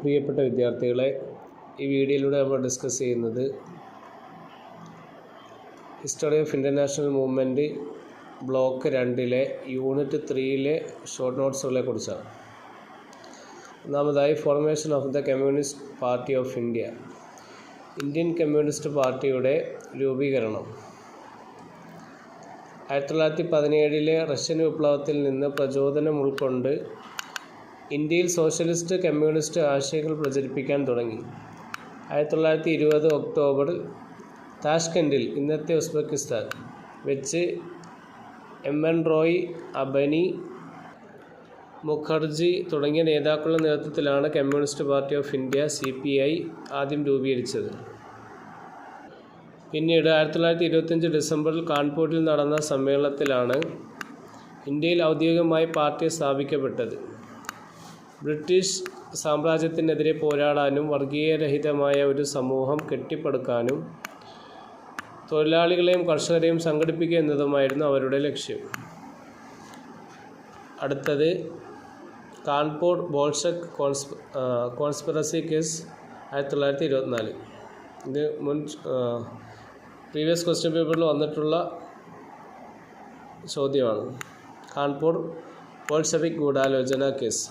പ്രിയപ്പെട്ട വിദ്യാർത്ഥികളെ, ഈ വീഡിയോയിലൂടെ നമ്മൾ ഡിസ്കസ് ചെയ്യുന്നത് history of international movement block 2 unit 3 short നോട്ട്സുകളെ കുറിച്ചാണ്. ഒന്നാമതായി formation of the Communist Party of India, Indian communist പാർട്ടിയുടെ രൂപീകരണം. 1917 റഷ്യൻ വിപ്ലവത്തിൽ നിന്ന് പ്രചോദനം ഉൾക്കൊണ്ട് ഇന്ത്യയിൽ സോഷ്യലിസ്റ്റ് കമ്മ്യൂണിസ്റ്റ് ആശയങ്ങൾ പ്രചരിപ്പിക്കാൻ തുടങ്ങി. 1920 ഒക്ടോബറിൽ താഷ്കെൻഡിൽ, ഇന്നത്തെ ഉസ്ബെക്കിസ്ഥാൻ വെച്ച് എം.എൻ. റോയ്, അബനി മുഖർജി തുടങ്ങിയ നേതാക്കളുടെ നേതൃത്വത്തിലാണ് communist Party of India (CPI) ആദ്യം രൂപീകരിച്ചത്. പിന്നീട് 1925 ഡിസംബറിൽ കാൺപൂരിൽ നടന്ന സമ്മേളനത്തിലാണ് ഇന്ത്യയിൽ ഔദ്യോഗികമായി പാർട്ടി സ്ഥാപിക്കപ്പെട്ടത്. ബ്രിട്ടീഷ് സാമ്രാജ്യത്തിനെതിരെ പോരാടാനും വർഗീയരഹിതമായ ഒരു സമൂഹം കെട്ടിപ്പടുക്കാനും തൊഴിലാളികളെയും കർഷകരെയും സംഘടിപ്പിക്കുക എന്നതുമായിരുന്നു അവരുടെ ലക്ഷ്യം. അടുത്തത് കാൺപൂർ ബോൾഷെക് കോൺസ്പിറസി കേസ് 1924. ഇത് പ്രീവിയസ് ക്വസ്റ്റ്യൻ പേപ്പറിൽ വന്നിട്ടുള്ള ചോദ്യമാണ്. കാൺപൂർ ബോൾഷെവിക് ഗൂഢാലോചന കേസ്.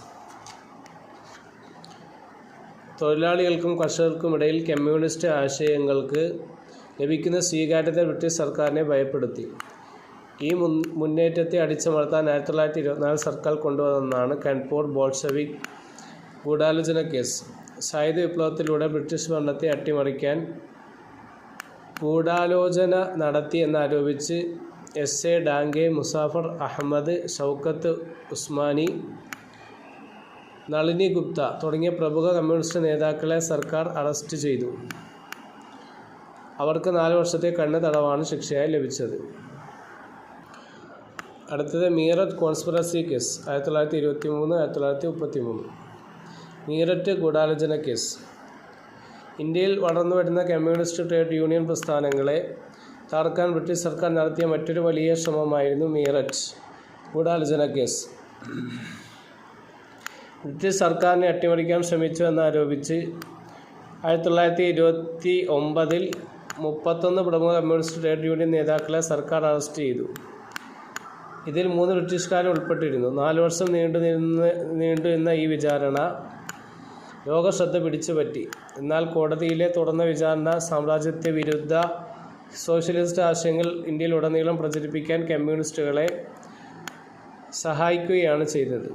തൊഴിലാളികൾക്കും കർഷകർക്കും ഇടയിൽ കമ്മ്യൂണിസ്റ്റ് ആശയങ്ങൾക്ക് ലഭിക്കുന്ന സ്വീകാര്യത ബ്രിട്ടീഷ് സർക്കാരിനെ ഭയപ്പെടുത്തി. ഈ മുന്നേറ്റത്തെ അടിച്ചമർത്താൻ 1924 സർക്കാർ കൊണ്ടുവന്നതാണ് കാൺപൂർ ബോൾഷെവിക് ഗൂഢാലോചന കേസ്. സായുധ വിപ്ലവത്തിലൂടെ ബ്രിട്ടീഷ് ഭരണത്തെ അട്ടിമറിക്കാൻ ഗൂഢാലോചന നടത്തി എന്നാരോപിച്ച് എസ്.എ. ഡാംഗെ, മുസാഫർ അഹമ്മദ്, ഷൗക്കത്ത് ഉസ്മാനി, നളിനി ഗുപ്ത തുടങ്ങിയ പ്രമുഖ കമ്മ്യൂണിസ്റ്റ് നേതാക്കളെ സർക്കാർ അറസ്റ്റ് ചെയ്തു. അവർക്ക് 4 വർഷത്തെ കഠിന തടവാണ് ശിക്ഷയായി ലഭിച്ചത്. അടുത്തത് മീററ്റ് കോൺസ്പിറസി കേസ് 1923, 1933. മീററ്റ് ഗൂഢാലോചന കേസ്. ഇന്ത്യയിൽ വളർന്നുവരുന്ന കമ്മ്യൂണിസ്റ്റ് ട്രേഡ് യൂണിയൻ പ്രസ്ഥാനങ്ങളെ തകർക്കാൻ ബ്രിട്ടീഷ് സർക്കാർ നടത്തിയ മറ്റൊരു വലിയ ശ്രമമായിരുന്നു മീററ്റ് ഗൂഢാലോചന കേസ്. ബ്രിട്ടീഷ് സർക്കാരിനെ അട്ടിമറിക്കാൻ ശ്രമിച്ചു എന്നാരോപിച്ച് 1929 31 പ്രമുഖ കമ്മ്യൂണിസ്റ്റ് ട്രേഡ് യൂണിയൻ നേതാക്കളെ സർക്കാർ അറസ്റ്റ് ചെയ്തു. ഇതിൽ 3 ബ്രിട്ടീഷുകാരും ഉൾപ്പെട്ടിരുന്നു. 4 വർഷം നീണ്ടുനിന്ന ഈ വിചാരണ ലോക ശ്രദ്ധ പിടിച്ചുപറ്റി. എന്നാൽ കോടതിയിലെ തുറന്ന വിചാരണ സാമ്രാജ്യത്വ വിരുദ്ധ സോഷ്യലിസ്റ്റ് ആശയങ്ങൾ ഇന്ത്യയിലുടനീളം പ്രചരിപ്പിക്കാൻ കമ്മ്യൂണിസ്റ്റുകളെ സഹായിക്കുകയാണ് ചെയ്തത്.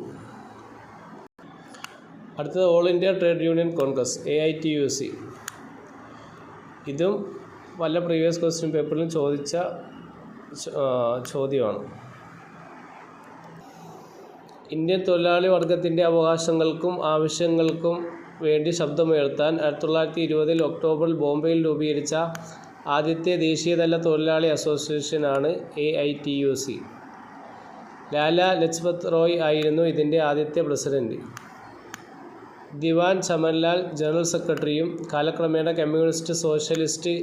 അടുത്തത് all India trade union Congress (AITUC). ഇതും പല പ്രീവിയസ് ക്വസ്റ്റ്യൻ പേപ്പറിലും ചോദിച്ച ചോദ്യമാണ്. ഇന്ത്യൻ തൊഴിലാളി വർഗത്തിൻ്റെ അവകാശങ്ങൾക്കും ആവശ്യങ്ങൾക്കും വേണ്ടി ശബ്ദമുയർത്താൻ 1920 ഒക്ടോബറിൽ ബോംബെയിൽ രൂപീകരിച്ച ആദ്യത്തെ ദേശീയതല തൊഴിലാളി അസോസിയേഷനാണ് AITUC. ലാലാ ലജ്പത് റോയ് ആയിരുന്നു ഇതിൻ്റെ ആദ്യത്തെ പ്രസിഡന്റ്. ദിവാൻ ചമൻലാൽ ജനറൽ സെക്രട്ടറിയും. കാലക്രമേണ കമ്മ്യൂണിസ്റ്റ് സോഷ്യലിസ്റ്റ്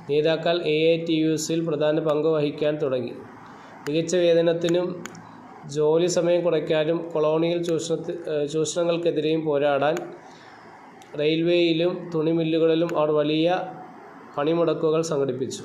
നേതാക്കൾ AITUCയിൽ പ്രധാന പങ്ക് വഹിക്കാൻ തുടങ്ങി. മികച്ച വേതനത്തിനും ജോലി സമയം കുറയ്ക്കാനും കൊളോണിയൽ ചൂഷണങ്ങൾക്കെതിരെയും പോരാടാൻ റെയിൽവേയിലും തുണിമില്ലുകളിലും അവർ വലിയ പണിമുടക്കുകൾ സംഘടിപ്പിച്ചു.